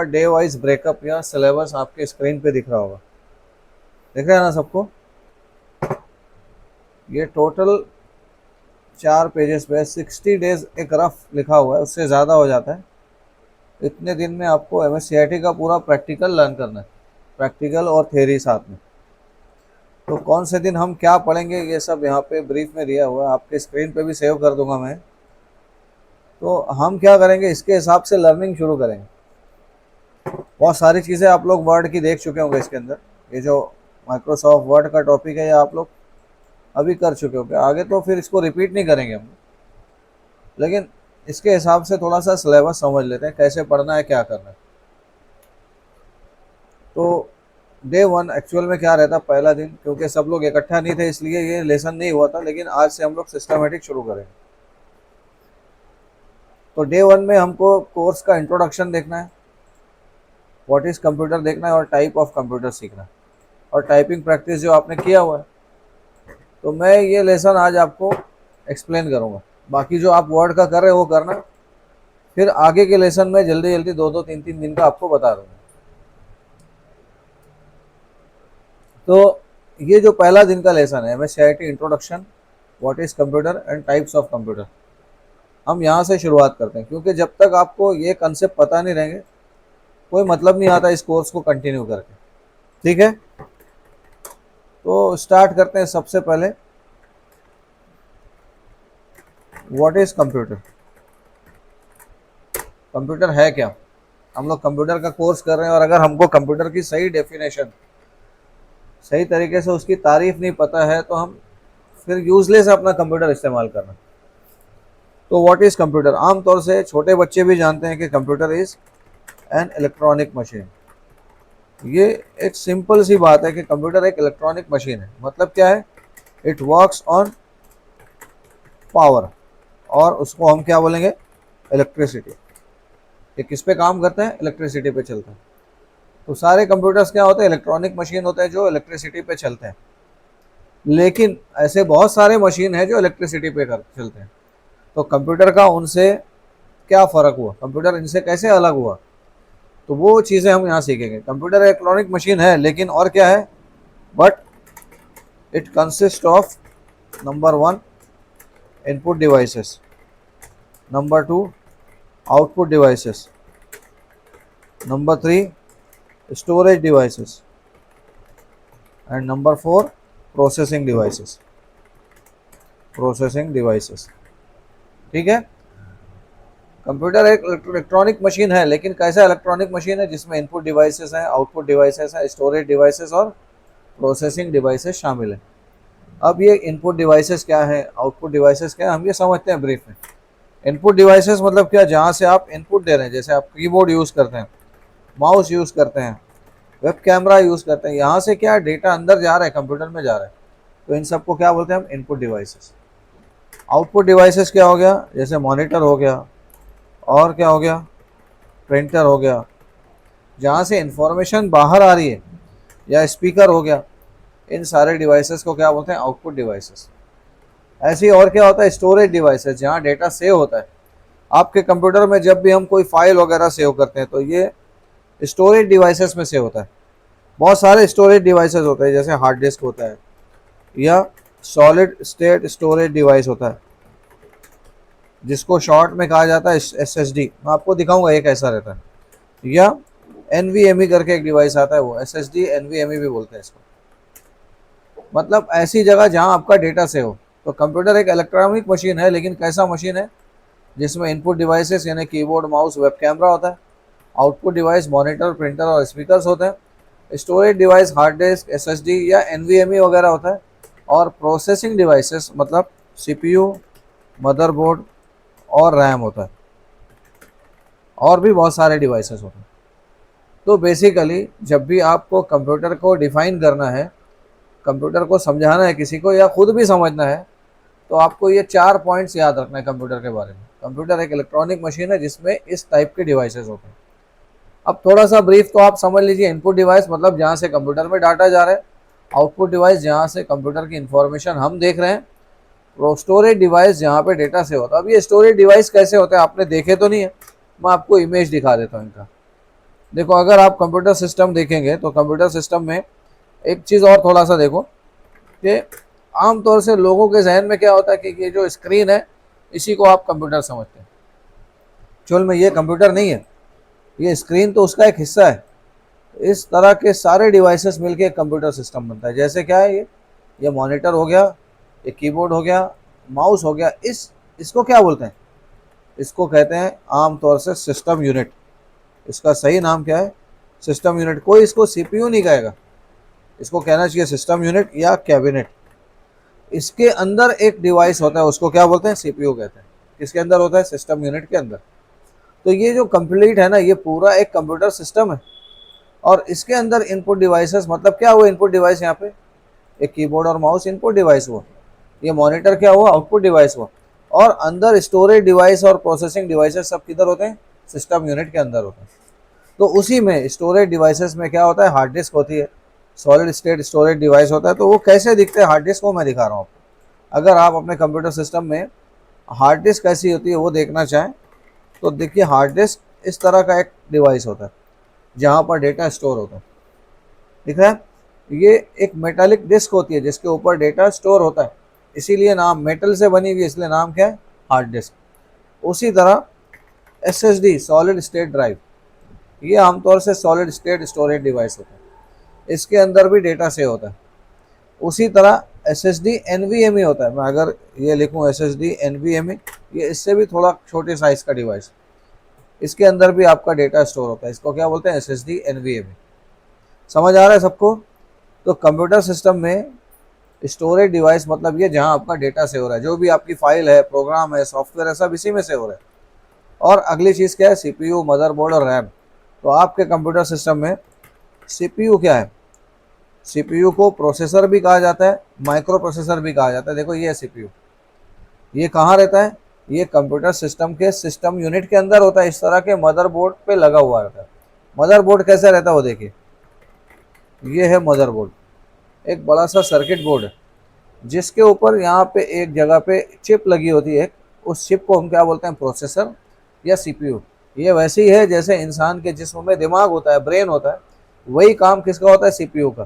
Day wise breakup या syllabus आपके screen पे दिख रहा होगा, दिख रहा है ना सबको। ये टोटल 4 पेजेस पे 60 डेज एक रफ लिखा हुआ है, उससे ज़्यादा हो जाता है। इतने दिन में आपको MSCIT का पूरा प्रैक्टिकल लर्न करना है, प्रैक्टिकल और थ्योरी साथ में। तो कौन से दिन हम क्या पढ़ेंगे ये सब यहाँ पे ब्रीफ में दिया हुआ है, आपके स्क्रीन पे भी सेव कर दूंगा मैं। तो हम क्या करेंगे, इसके हिसाब से लर्निंग शुरू करेंगे। बहुत सारी चीज़ें आप लोग वर्ड की देख चुके होंगे इसके अंदर। ये जो माइक्रोसॉफ्ट वर्ड का टॉपिक है ये आप लोग अभी कर चुके होंगे, आगे तो फिर इसको रिपीट नहीं करेंगे हम। लेकिन इसके हिसाब से थोड़ा सा सिलेबस समझ लेते हैं, कैसे पढ़ना है, क्या करना है। तो डे 1 एक्चुअल में क्या रहता, पहला दिन, क्योंकि सब लोग इकट्ठा नहीं थे इसलिए ये लेसन नहीं हुआ था, लेकिन आज से हम लोग सिस्टमेटिक शुरू करेंगे। तो डे 1 में हमको कोर्स का इंट्रोडक्शन देखना है, व्हाट इज़ कंप्यूटर देखना है, और टाइप ऑफ कंप्यूटर सीखना है, और टाइपिंग प्रैक्टिस जो आपने किया हुआ है। तो मैं ये लेसन आज आपको एक्सप्लेन करूँगा, बाकी जो आप वर्ड का कर रहे हो वो करना। फिर आगे के लेसन में जल्दी जल्दी 2-2 3-3 दिन का आपको बता दूँगा। तो ये जो पहला दिन का लेसन है MSCIT introduction, what is computer and types of computer, हम यहाँ से शुरुआत करते हैं, क्योंकि जब तक आपको ये कंसेप्ट पता नहीं रहेंगे कोई मतलब नहीं आता इस कोर्स को कंटिन्यू करके। ठीक है, तो स्टार्ट करते हैं। सबसे पहले व्हाट इज़ कंप्यूटर, कंप्यूटर है क्या। हम लोग कंप्यूटर का कोर्स कर रहे हैं, और अगर हमको कंप्यूटर की सही डेफिनेशन, सही तरीके से उसकी तारीफ नहीं पता है तो हम फिर यूजलेस अपना कंप्यूटर इस्तेमाल करना। तो व्हाट इज़ कंप्यूटर, आमतौर से छोटे बच्चे भी जानते हैं कि computer is an electronic machine. ये एक सिंपल सी बात है कि कंप्यूटर एक इलेक्ट्रॉनिक मशीन है। मतलब क्या है, इट वर्क्स ऑन पावर, और उसको हम क्या बोलेंगे, इलेक्ट्रिसिटी। ये किस पे काम करता है, इलेक्ट्रिसिटी पे चलता है। तो सारे कंप्यूटर्स क्या होते हैं, इलेक्ट्रॉनिक मशीन होते हैं जो इलेक्ट्रिसिटी पे चलते हैं। लेकिन ऐसे बहुत सारे मशीन हैं जो इलेक्ट्रिसिटी पे चलते हैं। तो कंप्यूटर का उनसे क्या फ़र्क हुआ, कंप्यूटर इनसे कैसे अलग हुआ, तो वो चीज़ें हम यहाँ सीखेंगे। कंप्यूटर इलेक्ट्रॉनिक मशीन है, लेकिन और क्या है, but it consist of number 1 input devices, number 2 output devices, number 3 storage devices, and number 4 processing devices, processing devices. ठीक है, कंप्यूटर एक इलेक्ट्रॉनिक मशीन है, लेकिन कैसा इलेक्ट्रॉनिक मशीन है, जिसमें इनपुट डिवाइसेस हैं, आउटपुट डिवाइसेस हैं, स्टोरेज डिवाइसेस और प्रोसेसिंग डिवाइसेस शामिल हैं। अब ये इनपुट डिवाइसेस क्या है, आउटपुट डिवाइसेस क्या है, हम ये समझते हैं ब्रीफ में। इनपुट डिवाइसेस मतलब क्या, जहाँ से आप इनपुट दे रहे हैं, जैसे आप कीबोर्ड यूज़ करते हैं, माउस यूज़ करते हैं, वेब कैमरा यूज़ करते हैं, यहाँ से क्या डेटा अंदर जा रहा है, कंप्यूटर में जा रहा है। तो इन सबको क्या बोलते हैं हम, इनपुट डिवाइसेस। आउटपुट डिवाइसेस क्या हो गया, जैसे मॉनिटर हो गया, और क्या हो गया, प्रिंटर हो गया, जहाँ से इंफॉर्मेशन बाहर आ रही है, या स्पीकर हो गया। इन सारे डिवाइसेस को क्या बोलते हैं, आउटपुट डिवाइसेस। ऐसे ही और क्या होता है, स्टोरेज डिवाइसेस, जहाँ डेटा सेव होता है। आपके कंप्यूटर में जब भी हम कोई फाइल वगैरह सेव करते हैं तो ये स्टोरेज डिवाइसेस में सेव होता है। बहुत सारे स्टोरेज डिवाइसेस होते हैं, जैसे हार्ड डिस्क होता है, या सॉलिड स्टेट स्टोरेज डिवाइस होता है, जिसको शॉर्ट में कहा जाता है SSD। मैं आपको दिखाऊंगा ये कैसा रहता है। या NVMe करके एक डिवाइस आता है, वो SSD NVMe भी बोलते हैं इसको। मतलब ऐसी जगह जहां आपका डेटा सेव हो। तो कंप्यूटर एक इलेक्ट्रॉनिक मशीन है, लेकिन कैसा मशीन है, जिसमें इनपुट डिवाइसेस यानी कीबोर्ड, माउस, वेब कैमरा होता है। आउटपुट डिवाइस मॉनिटर, प्रिंटर और स्पीकर्स होते हैं। Storage device hard disk, SSD या NVMe वगैरह होता है। और प्रोसेसिंग डिवाइसेस मतलब CPU, मदरबोर्ड और रैम होता है। और भी बहुत सारे डिवाइसेस होते हैं। तो बेसिकली जब भी आपको कंप्यूटर को डिफाइन करना है, कंप्यूटर को समझाना है किसी को, या खुद भी समझना है, तो आपको ये 4 पॉइंट्स याद रखना है कंप्यूटर के बारे में। कंप्यूटर एक इलेक्ट्रॉनिक मशीन है जिसमें इस टाइप के डिवाइसेस होते हैं। अब थोड़ा सा ब्रीफ तो आप समझ लीजिए। इनपुट डिवाइस मतलब जहाँ से कंप्यूटर में डाटा जा रहा है। आउटपुट डिवाइस जहाँ से कंप्यूटर की इंफॉर्मेशन हम देख रहे हैं। स्टोरेज डिवाइस जहाँ पे डेटा सेव होता है। अब ये स्टोरेज डिवाइस कैसे होता है आपने देखे तो नहीं है, मैं आपको इमेज दिखा देता हूँ इनका। देखो अगर आप कंप्यूटर सिस्टम देखेंगे तो कंप्यूटर सिस्टम में एक चीज़ और थोड़ा सा देखो कि आमतौर से लोगों के जहन में क्या होता है कि ये जो स्क्रीन है इसी को आप कंप्यूटर समझते हैं। एक्चुअल में ये कंप्यूटर नहीं है, ये स्क्रीन तो उसका एक हिस्सा है। इस तरह के सारे डिवाइसेस मिलके एक कंप्यूटर सिस्टम बनता है। जैसे क्या है, ये मॉनिटर हो गया, ये कीबोर्ड हो गया, माउस हो गया, इसको क्या बोलते हैं? इसको कहते हैं आमतौर से सिस्टम यूनिट। इसका सही नाम क्या है? System unit. कोई इसको सीपीयू नहीं कहेगा, इसको कहना चाहिए सिस्टम यूनिट या कैबिनेट। इसके अंदर एक डिवाइस होता है, उसको क्या बोलते हैं? सीपीयू कहते हैं। किसके अंदर होता है? सिस्टम यूनिट के अंदर। तो ये जो कंप्लीट है ना, ये पूरा एक कंप्यूटर सिस्टम है। और इसके अंदर इनपुट डिवाइसेस, मतलब क्या हुआ इनपुट डिवाइस? यहाँ पे एक कीबोर्ड और माउस इनपुट डिवाइस हुआ, ये मॉनिटर क्या हुआ? आउटपुट डिवाइस हुआ। और अंदर स्टोरेज डिवाइस और प्रोसेसिंग डिवाइसेस सब किधर होते हैं? सिस्टम यूनिट के अंदर होते हैं। तो उसी में स्टोरेज डिवाइसेस में क्या होता है? हार्ड डिस्क होती है, सॉलिड स्टेट स्टोरेज डिवाइस होता है। तो वो कैसे दिखते हैं हार्ड डिस्क, वो मैं दिखा रहा हूँ आपको। अगर आप अपने कंप्यूटर सिस्टम में हार्ड डिस्क कैसी होती है वो देखना चाहें तो देखिए, हार्ड डिस्क इस तरह का एक डिवाइस होता है जहाँ पर डेटा स्टोर होता है। दिख रहा है? ये एक मेटालिक डिस्क होती है जिसके ऊपर डेटा स्टोर होता है, इसीलिए नाम मेटल से बनी हुई, इसलिए नाम क्या है? Hard disk. उसी तरह एसएसडी सॉलिड स्टेट ड्राइव, ये आमतौर से सॉलिड स्टेट स्टोरेज डिवाइस होता है, इसके अंदर भी डेटा सेव होता है। उसी तरह एसएसडी एनवीएमई होता है। मैं अगर ये लिखूँ एसएसडी एनवीएमई, ये इससे भी थोड़ा छोटे साइज का डिवाइस, इसके अंदर भी आपका डेटा स्टोर होता है। इसको क्या बोलते हैं? SSD NVMe. समझ आ रहा है सबको? तो कंप्यूटर सिस्टम में स्टोरेज डिवाइस मतलब ये जहां आपका डेटा सेव हो रहा है, जो भी आपकी फाइल है, प्रोग्राम है, सॉफ्टवेयर है, सब इसी में सेव हो रहा है। और अगली चीज़ क्या है? सीपीयू, मदरबोर्ड और रैम। तो आपके कंप्यूटर सिस्टम में सीपीयू क्या है? सीपीयू को प्रोसेसर भी कहा जाता है, माइक्रो प्रोसेसर भी कहा जाता है। देखो ये है सीपीयू, ये कहाँ रहता है? ये कंप्यूटर सिस्टम के सिस्टम यूनिट के अंदर होता है, इस तरह के मदरबोर्ड पे लगा हुआ रहता है। मदरबोर्ड कैसा रहता है वो देखिए, ये है मदरबोर्ड, एक बड़ा सा सर्किट बोर्ड है जिसके ऊपर यहाँ पे एक जगह पे चिप लगी होती है। उस चिप को हम क्या बोलते हैं? प्रोसेसर या सीपीयू। ये वैसे ही है जैसे इंसान के जिस्म में दिमाग होता है, ब्रेन होता है, वही काम किसका होता है? सीपीयू का।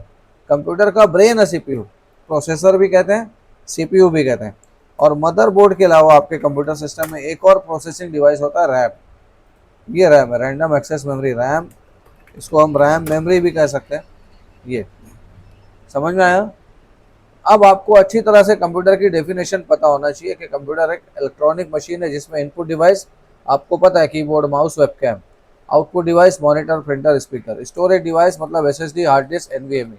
कंप्यूटर का ब्रेन है सीपीयू, प्रोसेसर भी कहते हैं, सीपीयू भी कहते हैं। और मदरबोर्ड के अलावा आपके कंप्यूटर सिस्टम में एक और प्रोसेसिंग डिवाइस होता है, रैम। ये रैम है, रैंडम एक्सेस मेमोरी, रैम। इसको हम रैम मेमोरी भी कह सकते हैं। ये समझ में आया? अब आपको अच्छी तरह से कंप्यूटर की डेफिनेशन पता होना चाहिए कि कंप्यूटर एक इलेक्ट्रॉनिक मशीन है जिसमें इनपुट डिवाइस आपको पता है, keyboard, mouse, webcam. Output device monitor, printer, speaker. Storage device मतलब एसएसडी, हार्ड डिस्क, एनवीएमई।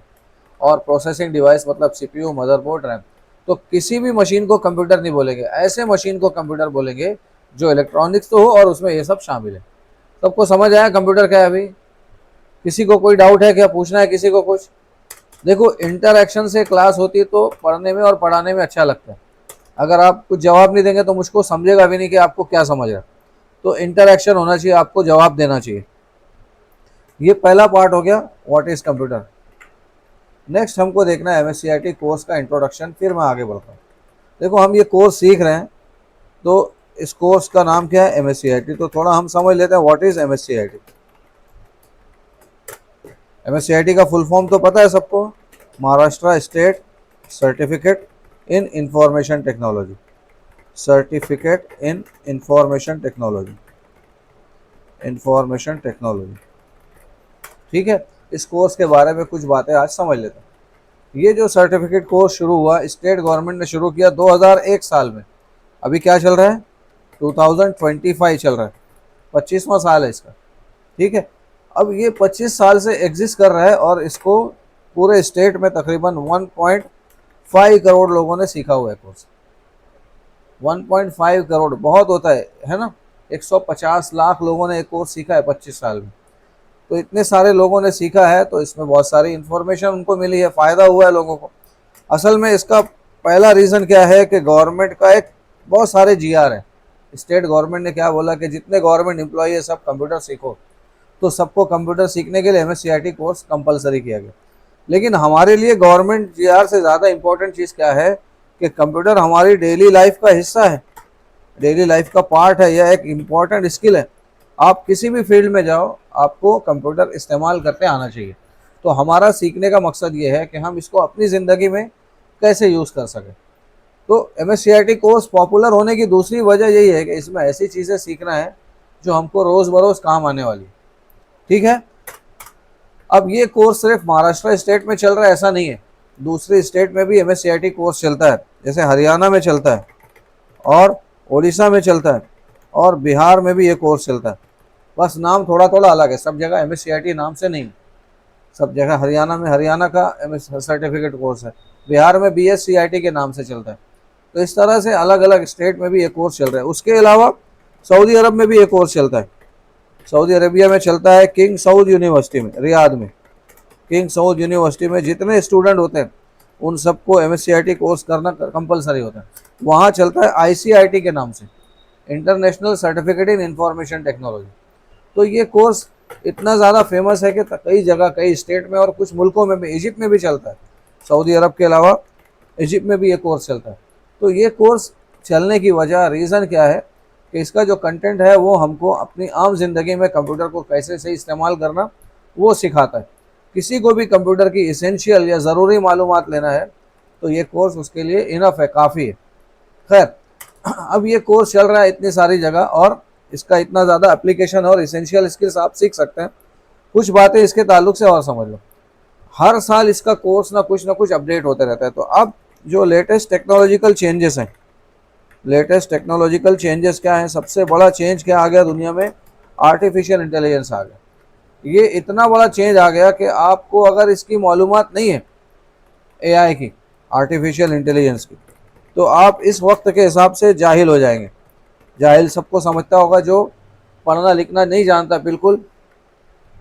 और प्रोसेसिंग डिवाइस मतलब सीपीयू, मदरबोर्ड, रैम। तो किसी भी मशीन को कंप्यूटर नहीं बोलेंगे, ऐसे मशीन को कंप्यूटर बोलेंगे जो इलेक्ट्रॉनिक्स तो हो और उसमें ये सब शामिल है। सबको समझ आया कंप्यूटर क्या है? अभी किसी को कोई डाउट है क्या? पूछना है किसी को कुछ? देखो, इंटरैक्शन से क्लास होती है तो पढ़ने में और पढ़ाने में अच्छा लगता है। अगर आप कुछ जवाब नहीं देंगे तो मुझको समझेगा भी नहीं कि आपको क्या समझ रहा है। तो इंटरैक्शन होना चाहिए, आपको जवाब देना चाहिए। ये पहला पार्ट हो गया, व्हाट इज कंप्यूटर। नेक्स्ट हमको देखना है एमएससीआईटी कोर्स का इंट्रोडक्शन, फिर मैं आगे बढ़ता हूँ। देखो हम ये कोर्स सीख रहे हैं, तो इस कोर्स का नाम क्या है? एमएससीआईटी। तो थोड़ा हम समझ लेते हैं व्हाट इज एमएससीआईटी। एमएससीआईटी का फुल फॉर्म तो पता है सबको? Maharashtra state certificate in information technology. Certificate in information technology, information technology. ठीक है, इस कोर्स के बारे में कुछ बातें आज समझ लेते हैं। ये जो सर्टिफिकेट कोर्स शुरू हुआ, स्टेट गवर्नमेंट ने शुरू किया 2001 साल में। अभी क्या चल रहा है? 2025 चल रहा है, 25वां साल है इसका। ठीक है, अब ये 25 साल से एग्जिस्ट कर रहा है और इसको पूरे स्टेट में तकरीबन 1.5 करोड़ लोगों ने सीखा हुआ है कोर्स। 1.5 करोड़ बहुत होता है ना? 150 लाख लोगों ने एक कोर्स सीखा है 25 साल में। तो इतने सारे लोगों ने सीखा है तो इसमें बहुत सारी इन्फॉर्मेशन उनको मिली है, फ़ायदा हुआ है लोगों को। असल में इसका पहला रीज़न क्या है कि गवर्नमेंट का एक बहुत सारे जीआर है। स्टेट गवर्नमेंट ने क्या बोला कि जितने गवर्नमेंट एम्प्लॉई है सब कंप्यूटर सीखो। तो सबको कंप्यूटर सीखने के लिए एमएससीआईटी कोर्स कंपलसरी किया गया। लेकिन हमारे लिए गवर्नमेंट जीआर से ज़्यादा इम्पोर्टेंट चीज़ क्या है कि कंप्यूटर हमारी डेली लाइफ का हिस्सा है, डेली लाइफ का पार्ट है, यह एक इम्पॉर्टेंट स्किल है। आप किसी भी फील्ड में जाओ, आपको कंप्यूटर इस्तेमाल करते आना चाहिए। तो हमारा सीखने का मकसद ये है कि हम इसको अपनी ज़िंदगी में कैसे यूज़ कर सकें। तो MSCIT कोर्स पॉपुलर होने की दूसरी वजह यही है कि इसमें ऐसी चीज़ें सीखना है जो हमको रोज़ बरोज़ काम आने वाली है। ठीक है। अब ये कोर्स सिर्फ महाराष्ट्र स्टेट में चल रहा है ऐसा नहीं है, दूसरे स्टेट में भी MSCIT कोर्स चलता है। जैसे हरियाणा में चलता है और उड़ीसा में चलता है और बिहार में भी ये कोर्स चलता है। बस नाम थोड़ा थोड़ा अलग है, सब जगह MSCIT नाम से नहीं, सब जगह हरियाणा में हरियाणा का MS सर्टिफिकेट कोर्स है, बिहार में BSCIT के नाम से चलता है। तो इस तरह से अलग अलग स्टेट में भी ये कोर्स चल रहा है। उसके अलावा सऊदी अरब में भी ये कोर्स चलता है। सऊदी अरेबिया में चलता है किंग सऊद यूनिवर्सिटी में, रियाद में। किंग सऊद यूनिवर्सिटी में जितने स्टूडेंट होते हैं उन सबको MSCIT कोर्स करना कंपलसरी होता है। वहाँ चलता है ICIT के नाम से, international certificate in information technology. तो ये कोर्स इतना ज़्यादा फेमस है कि कई जगह, कई स्टेट में और कुछ मुल्कों में भी, इजिप्ट में भी चलता है। सऊदी अरब के अलावा इजिप्ट में भी ये कोर्स चलता है। तो ये कोर्स चलने की वजह, रीज़न क्या है कि इसका जो कंटेंट है वो हमको अपनी आम जिंदगी में कंप्यूटर को कैसे सही इस्तेमाल करना वो सिखाता है। किसी को भी कंप्यूटर की इसेंशियल या ज़रूरी मालूमात लेना है तो ये कोर्स उसके लिए इनफ है, काफ़ी है। खैर, अब ये कोर्स चल रहा है इतनी सारी जगह और इसका इतना ज़्यादा एप्लीकेशन और इसेंशियल स्किल्स आप सीख सकते हैं। कुछ बातें इसके ताल्लुक से और समझ लो। हर साल इसका कोर्स ना कुछ अपडेट होते रहता है। तो अब जो लेटेस्ट टेक्नोलॉजिकल चेंजेस हैं, लेटेस्ट टेक्नोलॉजिकल चेंजेस क्या हैं, सबसे बड़ा चेंज क्या आ गया दुनिया में, आर्टिफिशियल इंटेलिजेंस आ गया। ये इतना बड़ा चेंज आ गया कि आपको अगर इसकी मालूमात नहीं है AI की, आर्टिफिशियल इंटेलिजेंस की, तो आप इस वक्त के हिसाब से जाहिल हो जाएंगे। जाहिल सबको समझता होगा जो पढ़ना लिखना नहीं जानता, बिल्कुल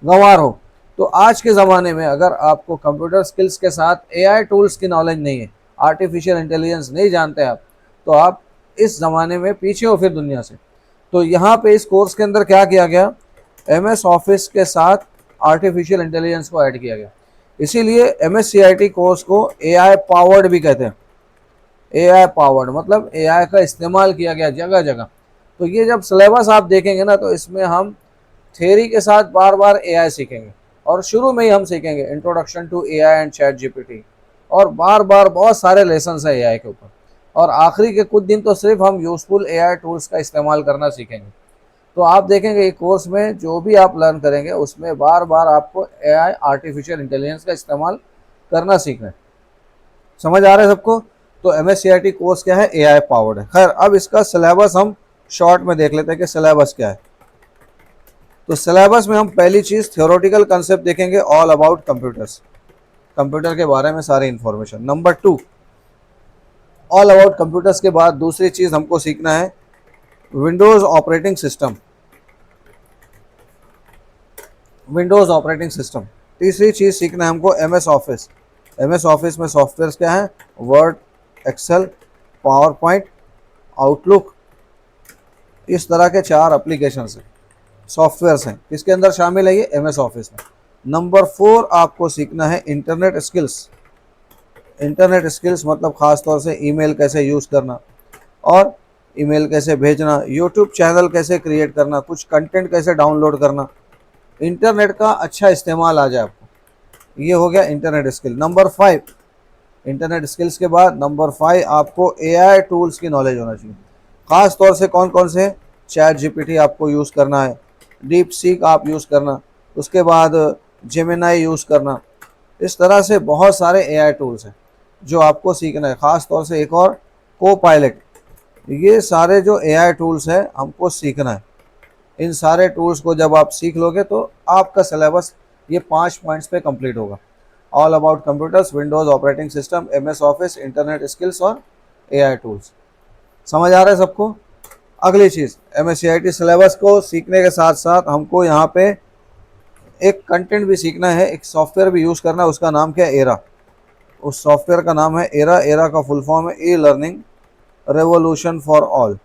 गंवार हो। तो आज के ज़माने में अगर आपको कंप्यूटर स्किल्स के साथ AI टूल्स की नॉलेज नहीं है, आर्टिफिशियल इंटेलिजेंस नहीं जानते आप, तो आप इस ज़माने में पीछे हो फिर दुनिया से। तो यहाँ पे इस कोर्स के अंदर क्या किया गया, MS ऑफिस के साथ आर्टिफिशियल इंटेलिजेंस को ऐड किया गया। इसीलिए MSCIT कोर्स को AI पावर्ड भी कहते हैं। AI पावर्ड मतलब AI का इस्तेमाल किया गया जगह जगह। तो ये जब सिलेबस आप देखेंगे ना, तो इसमें हम थ्योरी के साथ बार बार AI सीखेंगे और शुरू में ही हम सीखेंगे introduction to AI and ChatGPT, और बार बार बहुत सारे लेसन है AI के ऊपर, और आखिरी के कुछ दिन तो सिर्फ हम यूजफुल AI टूल्स का इस्तेमाल करना सीखेंगे। तो आप देखेंगे ये कोर्स में जो भी आप लर्न करेंगे उसमें बार बार आपको AI, आर्टिफिशियल इंटेलिजेंस का इस्तेमाल करना सीखना है। समझ आ रहा है सबको? तो MSCIT कोर्स क्या है, AI पावर्ड है। खैर, अब इसका सिलेबस हम शॉर्ट में देख लेते हैं कि सिलेबस क्या है। तो सिलेबस में हम पहली चीज़ थ्योरेटिकल कंसेप्ट देखेंगे, ऑल अबाउट कंप्यूटर्स, कंप्यूटर के बारे में सारी information. Number 2, all about computers के बाद दूसरी चीज़ हमको सीखना है Windows operating system, Windows operating system. तीसरी चीज़ सीखना है हमको MS ऑफिस। MS ऑफिस में सॉफ्टवेयर क्या है, Word, Excel, PowerPoint, Outlook, इस तरह के 4 एप्लीकेशन हैं, सॉफ्टवेयर्स हैं। किसके अंदर शामिल है ये, MS ऑफिस में। नंबर 4 आपको सीखना है इंटरनेट स्किल्स। इंटरनेट स्किल्स मतलब ख़ास तौर से ईमेल कैसे यूज़ करना और ईमेल कैसे भेजना, यूट्यूब चैनल कैसे क्रिएट करना, कुछ कंटेंट कैसे डाउनलोड करना, इंटरनेट का अच्छा इस्तेमाल आ जाए आपको। ये हो गया internet skill. Number 5, internet skills के बाद नंबर 5 आपको AI टूल्स की नॉलेज होना चाहिए। ख़ास तौर से कौन कौन से, ChatGPT आपको यूज़ करना है, डीप सीक आप यूज़ करना, उसके बाद जेमिनाई यूज़ करना। इस तरह से बहुत सारे AI टूल्स हैं जो आपको सीखना है। ख़ास तौर से एक और को पायलट, ये सारे जो AI टूल्स हैं हमको सीखना है। इन सारे टूल्स को जब आप सीख लोगे तो आपका सिलेबस ये 5 पॉइंट्स पे कंप्लीट होगा। All about computers, Windows operating system, MS office, internet skills और AI टूल्स। समझ आ रहा है सबको? अगली चीज़, MSCIT सिलेबस को सीखने के साथ साथ हमको यहाँ पे एक कंटेंट भी सीखना है, एक सॉफ्टवेयर भी यूज़ करना है। उसका नाम क्या है, एरा। उस सॉफ्टवेयर का नाम है एरा। एरा का फुल फॉर्म है e learning revolution for all,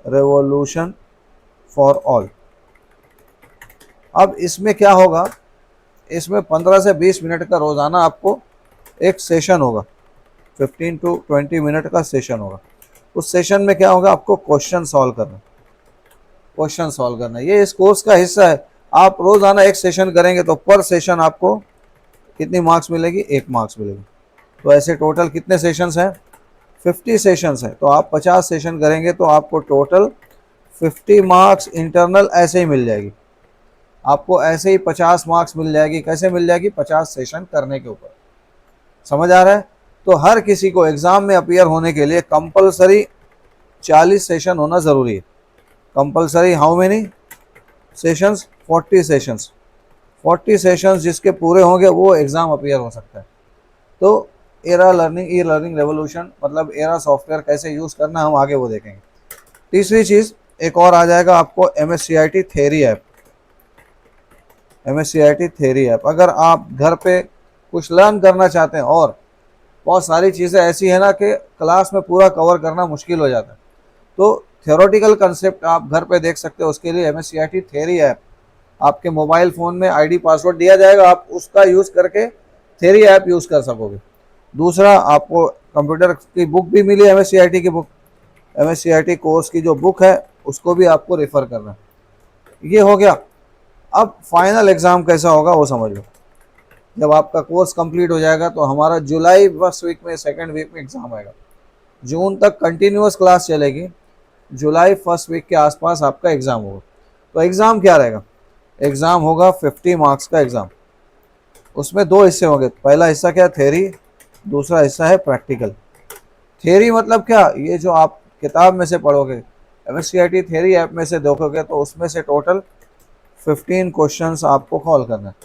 revolution for all. अब इसमें क्या होगा, इसमें 15 से 20 मिनट का रोज़ाना आपको एक सेशन होगा, 15 to 20 मिनट का सेशन होगा। उस सेशन में क्या होगा, आपको क्वेश्चन सॉल्व करना। क्वेश्चन सॉल्व करना है। ये इस कोर्स का हिस्सा है। आप रोजाना एक सेशन करेंगे तो पर सेशन आपको कितनी मार्क्स मिलेगी? 1 मार्क्स मिलेगी। तो ऐसे टोटल कितने सेशंस हैं? 50 सेशंस हैं। तो आप 50 सेशन करेंगे तो आपको टोटल 50 मार्क्स इंटरनल ऐसे ही मिल जाएगी। आपको ऐसे ही 50 मार्क्स मिल जाएगी। कैसे मिल जाएगी? 50 सेशन करने के ऊपर। समझ आ रहा है? तो हर किसी को एग्जाम में अपीयर होने के लिए कंपलसरी 40 सेशन होना ज़रूरी है। Compulsory how many sessions? 40 sessions. 40 sessions जिसके पूरे होंगे वो एग्ज़ाम अपीयर हो सकता है। तो era learning, e learning revolution मतलब एरा सॉफ्टवेयर कैसे यूज़ करना हम आगे वो देखेंगे। तीसरी चीज़ एक और आ जाएगा आपको MSCIT theory app. MSCIT theory app अगर आप घर पे कुछ लर्न करना चाहते हैं और बहुत सारी चीज़ें ऐसी है ना कि क्लास में पूरा कवर करना मुश्किल हो जाता है, तो थियोरेटिकल कंसेप्ट आप घर पे देख सकते हो। उसके लिए MSCIT थ्योरी ऐप आपके मोबाइल फ़ोन में ID पासवर्ड दिया जाएगा, आप उसका यूज़ करके थ्योरी ऐप यूज़ कर सकोगे। दूसरा, आपको कंप्यूटर की बुक भी मिली, MSCIT की बुक, MSCIT कोर्स की जो बुक है उसको भी आपको रेफ़र करना है। ये हो गया। अब फाइनल एग्ज़ाम कैसा होगा वो समझ लो। जब आपका कोर्स कंप्लीट हो जाएगा तो हमारा जुलाई फर्स्ट वीक में, सेकेंड वीक में एग्ज़ाम आएगा। जून तक कंटिन्यूस क्लास चलेगी, जुलाई फर्स्ट वीक के आसपास आपका एग्ज़ाम होगा। तो एग्ज़ाम क्या रहेगा? एग्ज़ाम होगा 50 मार्क्स का एग्ज़ाम। उसमें 2 हिस्से होंगे। पहला हिस्सा क्या? थ्योरी। दूसरा हिस्सा है प्रैक्टिकल। थ्योरी मतलब क्या? ये जो आप किताब में से पढ़ोगे, MSCIT थ्योरी ऐप में से देखोगे तो उसमें से टोटल 15 क्वेश्चंस आपको कॉल करना है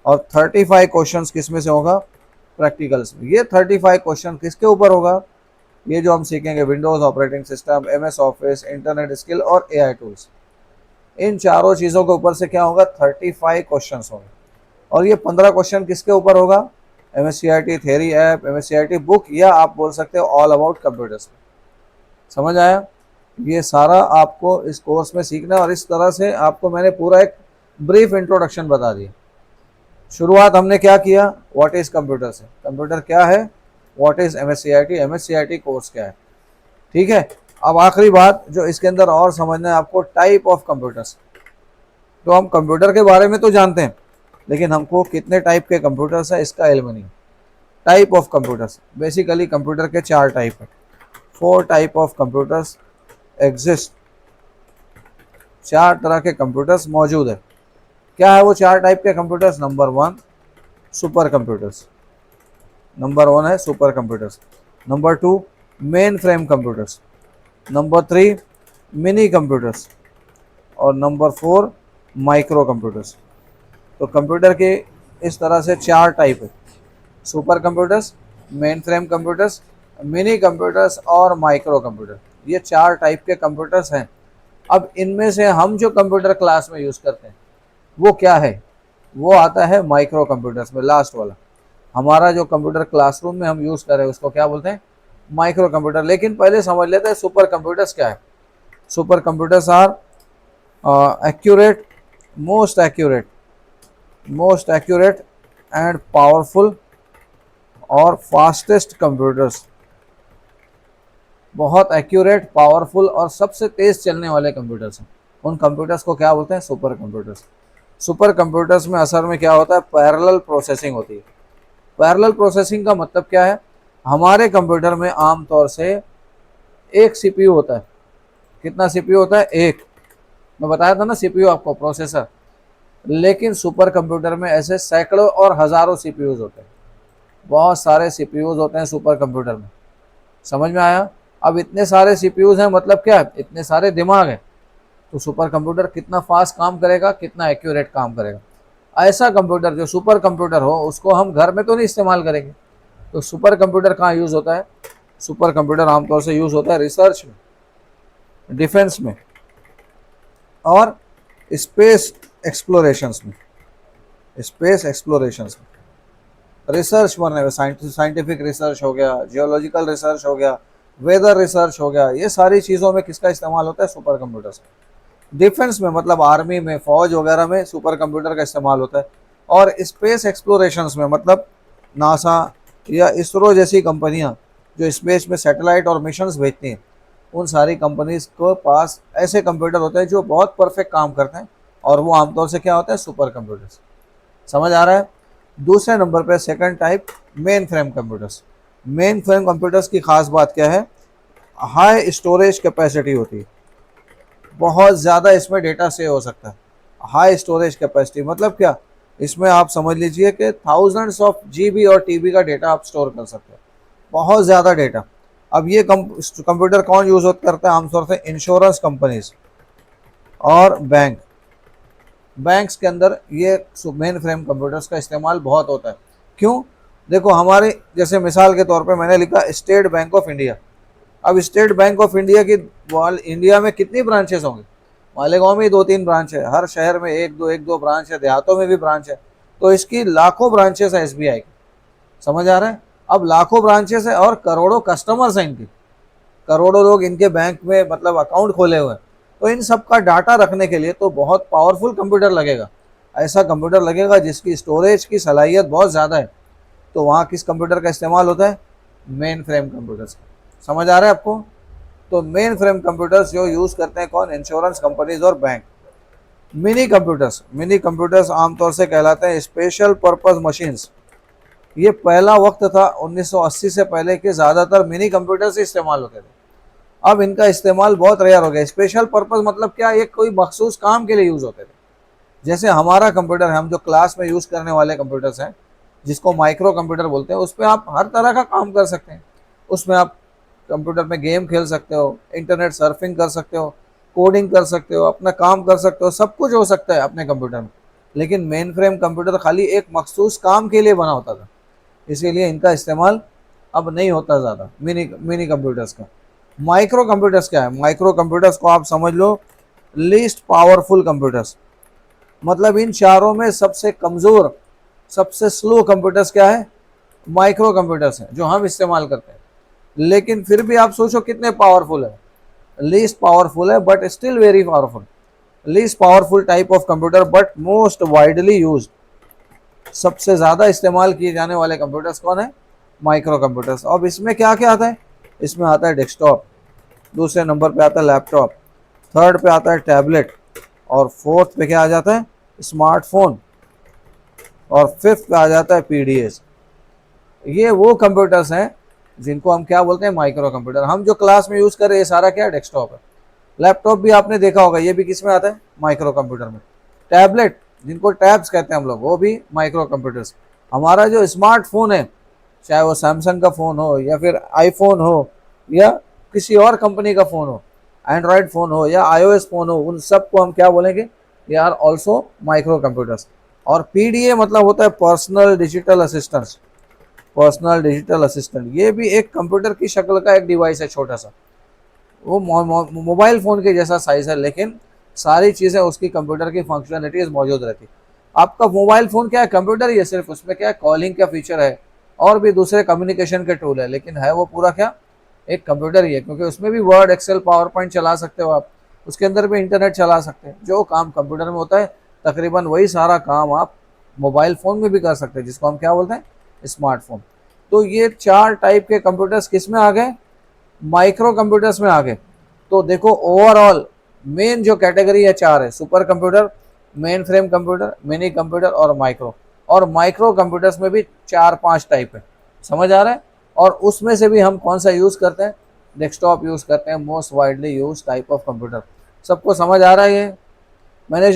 और 35 क्वेश्चंस किस में से होगा? प्रैक्टिकल्स में। ये 35 क्वेश्चन किसके ऊपर होगा? ये जो हम सीखेंगे Windows operating system, MS office, internet skill और AI टूल्स, इन चारों चीज़ों के ऊपर से क्या होगा? 35 क्वेश्चंस होंगे। और ये 15 क्वेश्चन किसके ऊपर होगा? MSCIT theory app, MSCIT book, या आप बोल सकते हो ऑल अबाउट कंप्यूटर्स। समझ आया? ये सारा आपको इस कोर्स में सीखना है और इस तरह से आपको मैंने पूरा एक ब्रीफ इंट्रोडक्शन बता दिया। शुरुआत हमने क्या किया? व्हाट इज़ कंप्यूटर से, कंप्यूटर क्या है, व्हाट इज़ MSCIT कोर्स क्या है। ठीक है। अब आखिरी बात जो इसके अंदर और समझना है आपको, टाइप ऑफ कंप्यूटर्स। तो हम कंप्यूटर के बारे में तो जानते हैं लेकिन हमको कितने टाइप के कंप्यूटर्स है इसका इल्म नहीं। Type of computers, basically computer के 4 टाइप है। 4 टाइप ऑफ कंप्यूटर्स एग्जिस्ट। 4 तरह के कंप्यूटर्स मौजूद है। क्या है वो 4 टाइप के computers? Number 1 super computers. Number 1 है super computers. Number 2 main frame computers. Number 3 mini computers. और नंबर 4 माइक्रो कंप्यूटर्स। तो कंप्यूटर के इस तरह से 4 टाइप है। Super computers, main frame computers, mini computers और माइक्रो कंप्यूटर। ये 4 टाइप के कंप्यूटर्स हैं। अब इनमें से हम जो कंप्यूटर क्लास में यूज़ करते हैं वो क्या है? वो आता है माइक्रो कंप्यूटर्स में, लास्ट वाला। हमारा जो कंप्यूटर क्लासरूम में हम यूज़ कर रहे हैं उसको क्या बोलते हैं? Micro computer. लेकिन पहले समझ लेते हैं सुपर कंप्यूटर्स क्या है। Super computers are accurate, most accurate and powerful और फास्टेस्ट कंप्यूटर्स। बहुत एक्यूरेट, पावरफुल और सबसे तेज़ चलने वाले कंप्यूटर्स हैं। उन कंप्यूटर्स को क्या बोलते हैं? Super computers. सुपर कंप्यूटर्स में असल में क्या होता है? पैरेलल प्रोसेसिंग होती है। पैरेलल प्रोसेसिंग का मतलब क्या है? हमारे कंप्यूटर में आमतौर से एक CPU होता है। कितना CPU होता है? एक। मैं बताया था ना CPU आपको, प्रोसेसर। लेकिन सुपर कंप्यूटर में ऐसे सैकड़ों और हज़ारों CPUs होते हैं। बहुत सारे CPUs होते हैं सुपर कंप्यूटर में। समझ में आया? अब इतने सारे CPUs हैं मतलब क्या है? इतने सारे दिमाग हैं। तो सुपर कंप्यूटर कितना फास्ट काम करेगा, कितना एक्यूरेट काम करेगा। ऐसा कंप्यूटर जो सुपर कंप्यूटर हो उसको हम घर में तो नहीं इस्तेमाल करेंगे। तो सुपर कंप्यूटर कहाँ यूज़ होता है? सुपर कंप्यूटर आमतौर से यूज़ होता है रिसर्च में, डिफेंस में और स्पेस एक्सप्लोरेशंस में। स्पेस एक्सप्लोरेशंस में रिसर्च करने में, साइंटिफिक रिसर्च हो गया, जियोलॉजिकल रिसर्च हो गया, वेदर रिसर्च हो गया, ये सारी चीज़ों में किसका इस्तेमाल होता है? सुपर कंप्यूटर से। डिफेंस में मतलब आर्मी में, फौज वगैरह में सुपर कंप्यूटर का इस्तेमाल होता है। और स्पेस एक्सप्लोरेशंस में मतलब नासा या इसरो जैसी कंपनियां जो स्पेस में सैटेलाइट और मिशंस भेजती हैं उन सारी कंपनीज को पास ऐसे कंप्यूटर होते हैं जो बहुत परफेक्ट काम करते हैं, और वो आमतौर से क्या होते हैं, सुपर कंप्यूटर्स। समझ आ रहा है। दूसरे नंबर पे second type main frame computers. Main frame computers की खास बात क्या है, हाई स्टोरेज कैपेसिटी होती है, बहुत ज़्यादा इसमें डेटा सेव हो सकता है। हाई स्टोरेज कैपेसिटी मतलब क्या, इसमें आप समझ लीजिए कि थाउजेंड्स ऑफ जीबी और टीबी का डेटा आप स्टोर कर सकते हो, बहुत ज़्यादा डेटा। अब ये कंप्यूटर कौन यूज़ करता है आमतौर से, इंश्योरेंस कंपनीज और बैंक्स के अंदर ये मेन फ्रेम कंप्यूटर्स का इस्तेमाल बहुत होता है। क्यों, देखो हमारे जैसे मिसाल के तौर पे मैंने लिखा स्टेट बैंक ऑफ इंडिया। अब स्टेट बैंक ऑफ इंडिया की इंडिया में कितनी ब्रांचेस होंगी, मालेगांव में 2-3 ब्रांच है, हर शहर में एक दो ब्रांच है, देहातों में भी ब्रांच है, तो इसकी लाखों ब्रांचेस है एसबीआई की। समझ आ रहा है। अब लाखों ब्रांचेस है और करोड़ों कस्टमर्स हैं इनके, करोड़ों लोग इनके बैंक में मतलब अकाउंट खोले हुए हैं। तो इन सब का डाटा रखने के लिए तो बहुत पावरफुल कंप्यूटर लगेगा, ऐसा कंप्यूटर लगेगा जिसकी स्टोरेज की सलाहियत बहुत ज़्यादा है। तो वहाँ किस कंप्यूटर का इस्तेमाल होता है, मेन फ्रेम कंप्यूटर्स का। समझ आ रहा है आपको। तो मेन फ्रेम कंप्यूटर्स जो यूज़ करते हैं कौन, इंश्योरेंस कंपनीज और बैंक। मिनी कंप्यूटर्स आमतौर से कहलाते हैं स्पेशल पर्पस मशीन्स। ये पहला वक्त था 1980 से पहले के ज़्यादातर मिनी कंप्यूटर्स इस्तेमाल होते थे। अब इनका इस्तेमाल बहुत रेयर हो गया। स्पेशल पर्पस मतलब क्या, ये कोई मखसूस काम के लिए यूज़ होते थे। जैसे हमारा कंप्यूटर है, हम जो क्लास में यूज़ करने वाले कंप्यूटर्स हैं जिसको माइक्रो कंप्यूटर बोलते हैं, उस पर आप हर तरह का काम कर सकते हैं। उसमें आप कंप्यूटर में गेम खेल सकते हो, इंटरनेट सर्फिंग कर सकते हो, कोडिंग कर सकते हो, अपना काम कर सकते हो, सब कुछ हो सकता है अपने कंप्यूटर में। लेकिन मेन फ्रेम कंप्यूटर खाली एक मखसूस काम के लिए बना होता था, इसीलिए इनका इस्तेमाल अब नहीं होता ज़्यादा मिनी कंप्यूटर्स का। माइक्रो कंप्यूटर्स क्या है, माइक्रो कंप्यूटर्स को आप समझ लो लीस्ट पावरफुल कंप्यूटर्स। मतलब इन चारों में सबसे कमज़ोर, सबसे स्लो कंप्यूटर्स क्या है, माइक्रो कंप्यूटर्स हैं जो हम इस्तेमाल करते हैं। लेकिन फिर भी आप सोचो कितने पावरफुल है, लीस्ट पावरफुल है but still very powerful. Least powerful type of computer but most widely used. सबसे ज़्यादा इस्तेमाल किए जाने वाले कंप्यूटर्स कौन है, माइक्रो कंप्यूटर्स। अब इसमें क्या क्या आता है, इसमें आता है डेस्कटॉप, दूसरे नंबर पे आता है लैपटॉप, थर्ड पे आता है टैबलेट, और फोर्थ पे क्या आ जाता है, स्मार्टफोन, और फिफ्थ पे आ जाता है पीडीएस। ये वो कंप्यूटर्स हैं जिनको हम क्या बोलते हैं, माइक्रो कंप्यूटर। हम जो क्लास में यूज़ कर रहे हैं ये सारा क्या है, डेस्कटॉप है। लैपटॉप भी आपने देखा होगा, ये भी किस में आता है, माइक्रो कंप्यूटर में। टैबलेट जिनको टैब्स कहते हैं हम लोग, वो भी माइक्रो कंप्यूटर्स। हमारा जो स्मार्टफोन है, चाहे वो सैमसंग का फ़ोन हो या फिर आईफोन हो या किसी और कंपनी का फ़ोन हो, एंड्रॉयड फ़ोन हो या आईओएस फ़ोन हो, उन सब को हम क्या बोलेंगे, they are also micro computers. और पीडीए मतलब होता है personal digital assistance. Personal digital assistant ये भी एक कंप्यूटर की शक्ल का एक डिवाइस है, छोटा सा, वो मोबाइल फ़ोन के जैसा साइज़ है, लेकिन सारी चीज़ें उसकी कंप्यूटर की फंक्शनलिटीज़ मौजूद रहती। आपका मोबाइल फ़ोन क्या है, कंप्यूटर ही है सिर्फ, उसमें क्या है, कॉलिंग का फीचर है और भी दूसरे कम्युनिकेशन के टूल है, लेकिन है वो पूरा क्या, एक कंप्यूटर ही है। क्योंकि उसमें भी वर्ड, एक्सेल, पावर पॉइंट चला सकते हो आप, उसके अंदर भी इंटरनेट चला सकते हैं। जो काम कंप्यूटर में होता है तकरीबन वही सारा काम आप मोबाइल फ़ोन में भी कर सकते हैं, जिसको हम क्या बोलते हैं, स्मार्टफोन। तो ये 4 टाइप के कंप्यूटर्स किस में आ गए, माइक्रो कंप्यूटर्स में आ गए। तो देखो ओवरऑल मेन जो कैटेगरी है 4 है, super computer, main frame computer, mini computer और माइक्रो। और माइक्रो कंप्यूटर्स में भी 4-5 टाइप है, समझ आ रहा है। और उसमें से भी हम कौन सा यूज़ करते हैं, डेस्कटॉप यूज़ करते हैं, most widely use type of computer. सबको समझ आ रहा है ये मैंने जो